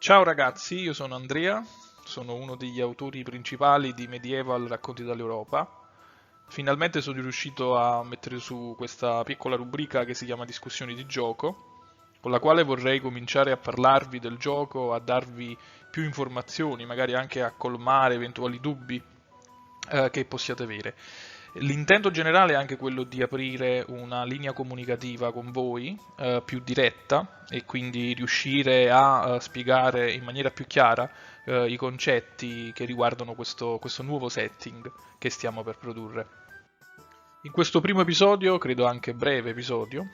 Ciao ragazzi, io sono Andrea, sono uno degli autori principali di Medieval Racconti dall'Europa. Finalmente sono riuscito a mettere su questa piccola rubrica che si chiama Discussioni di gioco, con la quale vorrei cominciare a parlarvi del gioco, a darvi più informazioni, magari anche a colmare eventuali dubbi che possiate avere. L'intento generale è anche quello di aprire una linea comunicativa con voi più diretta e quindi riuscire a spiegare in maniera più chiara i concetti che riguardano questo nuovo setting che stiamo per produrre. In questo primo episodio, credo anche breve episodio,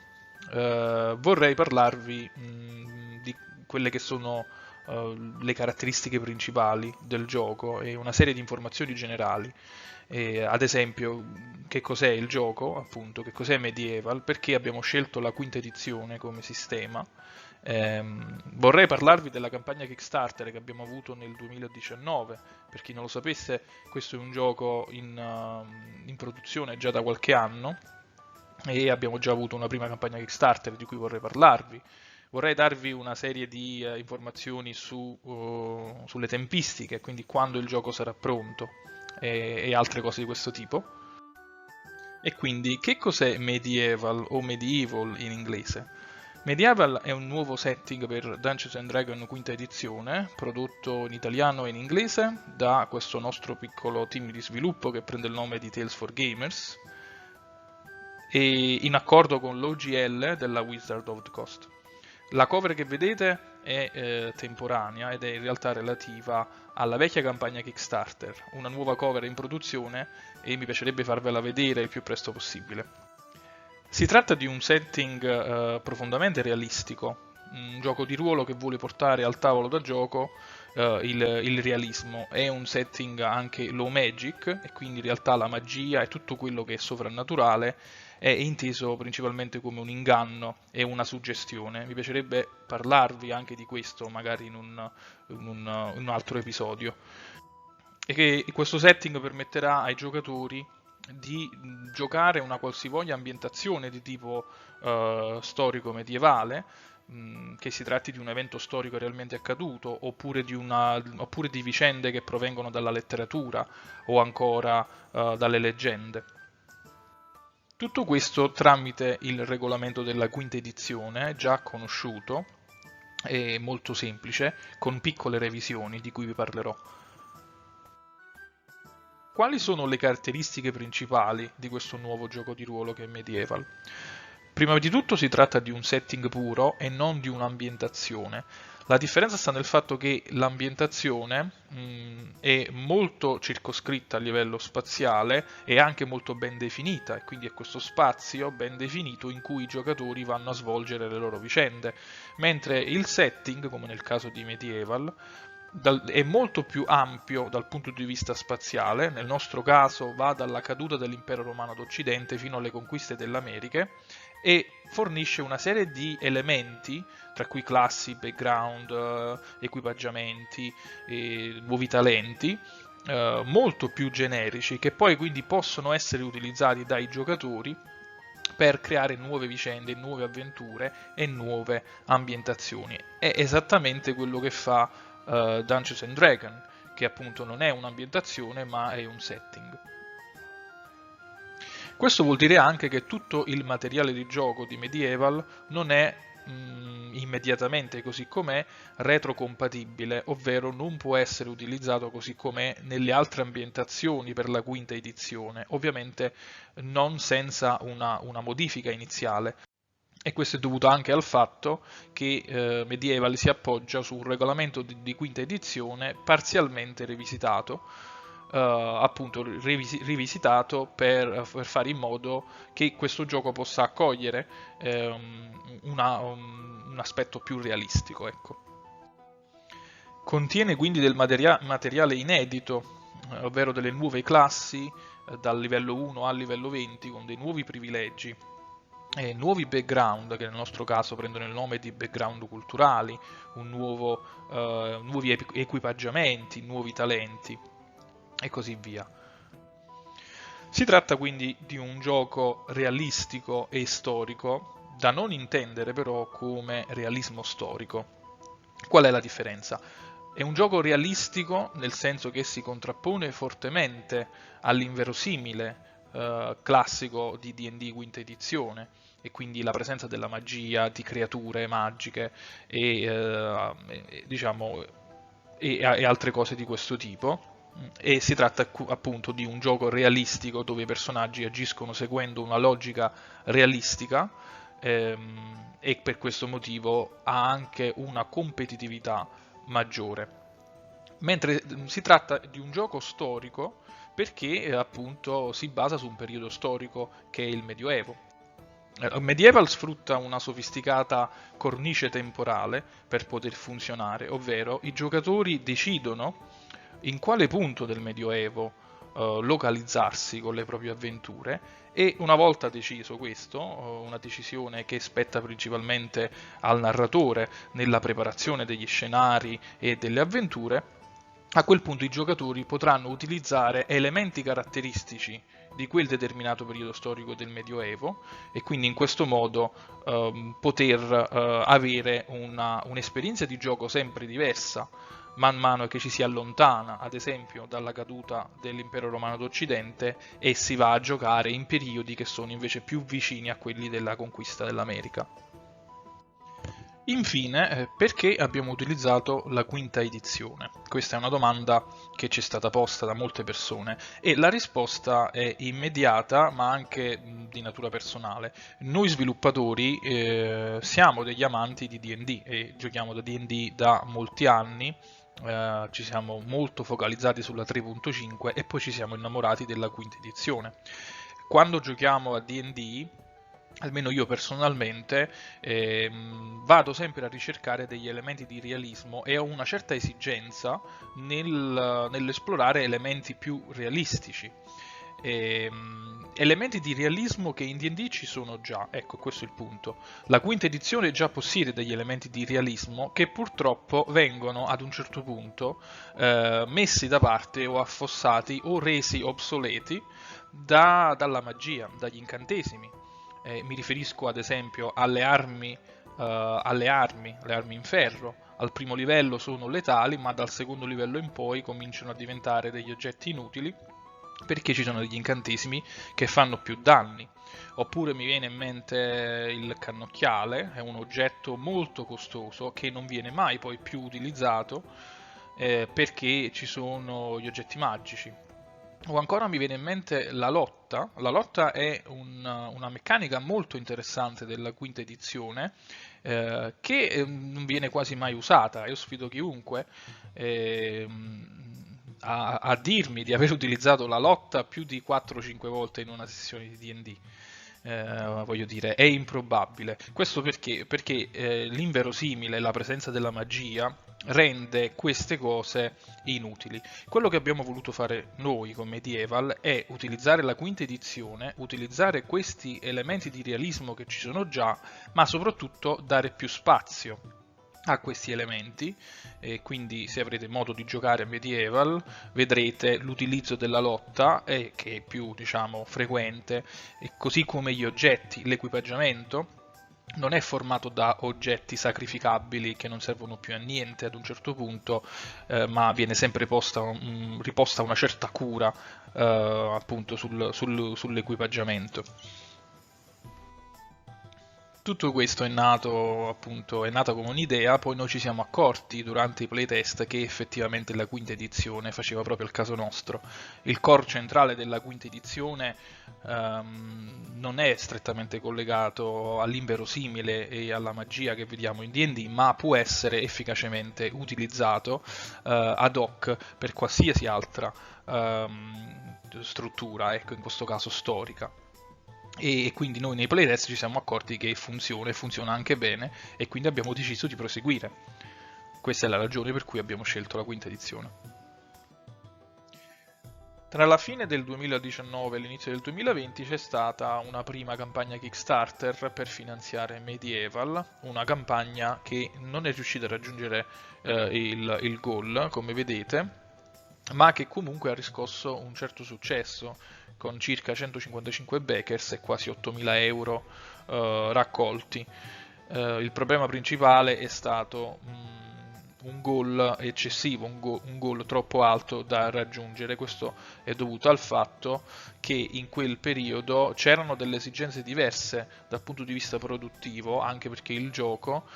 vorrei parlarvi di quelle che sono le caratteristiche principali del gioco e una serie di informazioni generali. Ad esempio, che cos'è il gioco, appunto, che cos'è Medieval, perché abbiamo scelto la quinta edizione come sistema. Vorrei parlarvi della campagna Kickstarter che abbiamo avuto nel 2019. Per chi non lo sapesse, questo è un gioco in produzione già da qualche anno e abbiamo già avuto una prima campagna Kickstarter di cui vorrei parlarvi. Vorrei darvi una serie di informazioni sulle tempistiche, quindi quando il gioco sarà pronto e altre cose di questo tipo. E quindi che cos'è Medieval o Medieval in inglese? Medieval è un nuovo setting per Dungeons and Dragons quinta edizione, prodotto in italiano e in inglese da questo nostro piccolo team di sviluppo che prende il nome di Tales for Gamers e in accordo con l'OGL della Wizard of the Coast. La cover che vedete è temporanea ed è in realtà relativa alla vecchia campagna Kickstarter, una nuova cover in produzione e mi piacerebbe farvela vedere il più presto possibile. Si tratta di un setting profondamente realistico, un gioco di ruolo che vuole portare al tavolo da gioco il realismo. È un setting anche low magic e quindi in realtà la magia e tutto quello che è sovrannaturale è inteso principalmente come un inganno e una suggestione. Mi piacerebbe parlarvi anche di questo magari in un altro episodio. E che questo setting permetterà ai giocatori di giocare una qualsivoglia ambientazione di tipo storico medievale, che si tratti di un evento storico realmente accaduto, oppure di vicende che provengono dalla letteratura o ancora dalle leggende. Tutto questo tramite il regolamento della quinta edizione, già conosciuto e molto semplice, con piccole revisioni di cui vi parlerò. Quali sono le caratteristiche principali di questo nuovo gioco di ruolo che è Medieval? Prima di tutto si tratta di un setting puro e non di un'ambientazione. La differenza sta nel fatto che l'ambientazione è molto circoscritta a livello spaziale e anche molto ben definita, e quindi è questo spazio ben definito in cui i giocatori vanno a svolgere le loro vicende, mentre il setting, come nel caso di Medieval, è molto più ampio dal punto di vista spaziale, nel nostro caso va dalla caduta dell'impero romano d'Occidente fino alle conquiste delle Americhe e fornisce una serie di elementi, tra cui classi, background, equipaggiamenti, nuovi talenti, molto più generici che poi quindi possono essere utilizzati dai giocatori per creare nuove vicende, nuove avventure e nuove ambientazioni. È esattamente quello che fa Dungeons and Dragons, che appunto non è un'ambientazione ma è un setting. Questo vuol dire anche che tutto il materiale di gioco di Medieval non è immediatamente così com'è retrocompatibile, ovvero non può essere utilizzato così com'è nelle altre ambientazioni per la quinta edizione, ovviamente non senza una modifica iniziale. E questo è dovuto anche al fatto che Medieval si appoggia su un regolamento di quinta edizione parzialmente revisitato, appunto rivisitato per fare in modo che questo gioco possa accogliere un aspetto più realistico. Ecco. Contiene quindi del materiale inedito, ovvero delle nuove classi dal livello 1 al livello 20 con dei nuovi privilegi nuovi background che nel nostro caso prendono il nome di background culturali, nuovi equipaggiamenti, nuovi talenti e così via. Si tratta quindi di un gioco realistico e storico, da non intendere però come realismo storico. Qual è la differenza? È un gioco realistico nel senso che si contrappone fortemente all'inverosimile classico di D&D quinta edizione, e quindi la presenza della magia, di creature magiche diciamo, e altre cose di questo tipo. E si tratta appunto di un gioco realistico dove i personaggi agiscono seguendo una logica realistica, e per questo motivo ha anche una competitività maggiore. Mentre si tratta di un gioco storico perché appunto si basa su un periodo storico che è il Medioevo. Medieval sfrutta una sofisticata cornice temporale per poter funzionare, ovvero i giocatori decidono in quale punto del Medioevo localizzarsi con le proprie avventure, e una volta deciso questo, una decisione che spetta principalmente al narratore nella preparazione degli scenari e delle avventure, a quel punto i giocatori potranno utilizzare elementi caratteristici di quel determinato periodo storico del Medioevo, e quindi in questo modo poter avere un'esperienza di gioco sempre diversa man mano che ci si allontana, ad esempio, dalla caduta dell'impero romano d'Occidente e si va a giocare in periodi che sono invece più vicini a quelli della conquista dell'America. Infine, perché abbiamo utilizzato la quinta edizione? Questa è una domanda che ci è stata posta da molte persone e la risposta è immediata ma anche di natura personale. Noi sviluppatori siamo degli amanti di D&D e giochiamo da D&D da molti anni. Ci siamo molto focalizzati sulla 3.5 e poi ci siamo innamorati della quinta edizione. Quando giochiamo a D&D, almeno io personalmente, vado sempre a ricercare degli elementi di realismo e ho una certa esigenza nell'esplorare elementi più realistici. Elementi di realismo che in D&D ci sono già, ecco, questo è il punto. La quinta edizione già possiede degli elementi di realismo che purtroppo vengono ad un certo punto messi da parte o affossati o resi obsoleti dalla magia, dagli incantesimi. Mi riferisco ad esempio le armi in ferro. Al primo livello sono letali, ma dal secondo livello in poi cominciano a diventare degli oggetti inutili perché ci sono degli incantesimi che fanno più danni. Oppure mi viene in mente il cannocchiale, è un oggetto molto costoso che non viene mai poi più utilizzato perché ci sono gli oggetti magici. O ancora mi viene in mente la lotta. La lotta è una meccanica molto interessante della quinta edizione che non viene quasi mai usata. Io sfido chiunque eh, a dirmi di aver utilizzato la lotta più di 4-5 volte in una sessione di D&D. Voglio dire, è improbabile. Questo perché? Perché l'inverosimile, la presenza della magia, rende queste cose inutili. Quello che abbiamo voluto fare noi con Medieval è utilizzare la quinta edizione, utilizzare questi elementi di realismo che ci sono già, ma soprattutto dare più spazio a questi elementi, e quindi se avrete modo di giocare a Medieval vedrete l'utilizzo della lotta che è più diciamo frequente, e così come gli oggetti, l'equipaggiamento non è formato da oggetti sacrificabili che non servono più a niente ad un certo punto, ma viene sempre riposta una certa cura appunto sull'equipaggiamento. Tutto questo è nato, appunto, è nata come un'idea, poi noi ci siamo accorti durante i playtest che effettivamente la quinta edizione faceva proprio il caso nostro. Il core centrale della quinta edizione non è strettamente collegato all'inverosimile e alla magia che vediamo in D&D, ma può essere efficacemente utilizzato ad hoc per qualsiasi altra struttura, ecco, in questo caso storica. E quindi noi nei playtest ci siamo accorti che funziona e funziona anche bene, e quindi abbiamo deciso di proseguire. Questa è la ragione per cui abbiamo scelto la quinta edizione. Tra la fine del 2019 e l'inizio del 2020 c'è stata una prima campagna Kickstarter per finanziare Medieval, una campagna che non è riuscita a raggiungere il goal, come vedete, ma che comunque ha riscosso un certo successo, con circa 155 backers e quasi 8.000 euro raccolti. Il problema principale è stato un gol eccessivo, un gol troppo alto da raggiungere. Questo è dovuto al fatto che in quel periodo c'erano delle esigenze diverse dal punto di vista produttivo, anche perché il gioco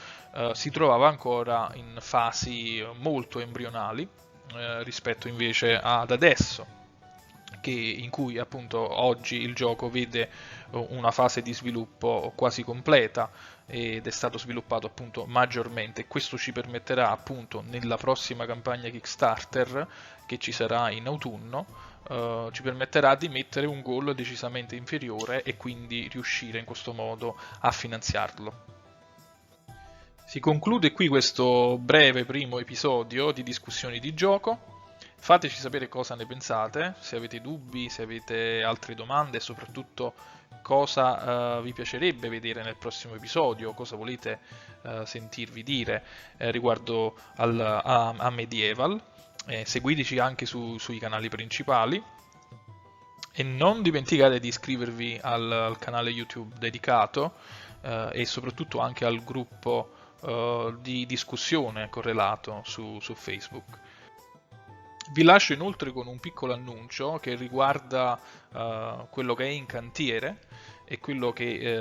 si trovava ancora in fasi molto embrionali rispetto invece ad adesso, in cui appunto oggi il gioco vede una fase di sviluppo quasi completa ed è stato sviluppato appunto maggiormente. Questo ci permetterà appunto nella prossima campagna Kickstarter che ci sarà in autunno, ci permetterà di mettere un goal decisamente inferiore e quindi riuscire in questo modo a finanziarlo. Si conclude qui questo breve primo episodio di discussioni di gioco. Fateci sapere cosa ne pensate, se avete dubbi, se avete altre domande e soprattutto cosa vi piacerebbe vedere nel prossimo episodio, cosa volete sentirvi dire riguardo a Medieval. Seguiteci anche sui canali principali e non dimenticate di iscrivervi al canale YouTube dedicato e soprattutto anche al gruppo di discussione correlato su Facebook. Vi lascio inoltre con un piccolo annuncio che riguarda quello che è in cantiere e quello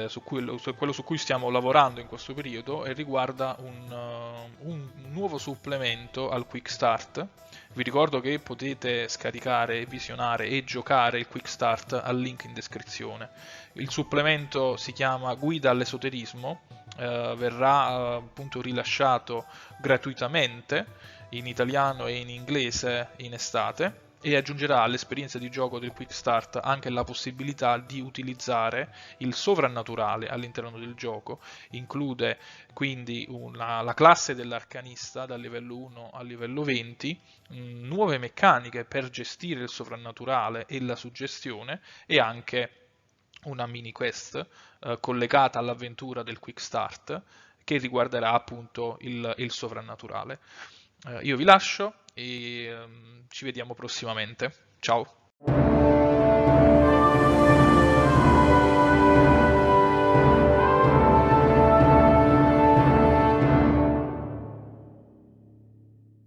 su cui stiamo lavorando in questo periodo, e riguarda un nuovo supplemento al Quick Start. Vi ricordo che potete scaricare, visionare e giocare il Quick Start al link in descrizione. Il supplemento si chiama Guida all'esoterismo, verrà appunto rilasciato gratuitamente in italiano e in inglese in estate, e aggiungerà all'esperienza di gioco del Quick Start anche la possibilità di utilizzare il sovrannaturale all'interno del gioco. Include quindi la classe dell'arcanista dal livello 1 al livello 20, nuove meccaniche per gestire il sovrannaturale e la suggestione, e anche una mini quest collegata all'avventura del Quick Start che riguarderà appunto il sovrannaturale. Io vi lascio e ci vediamo prossimamente. Ciao!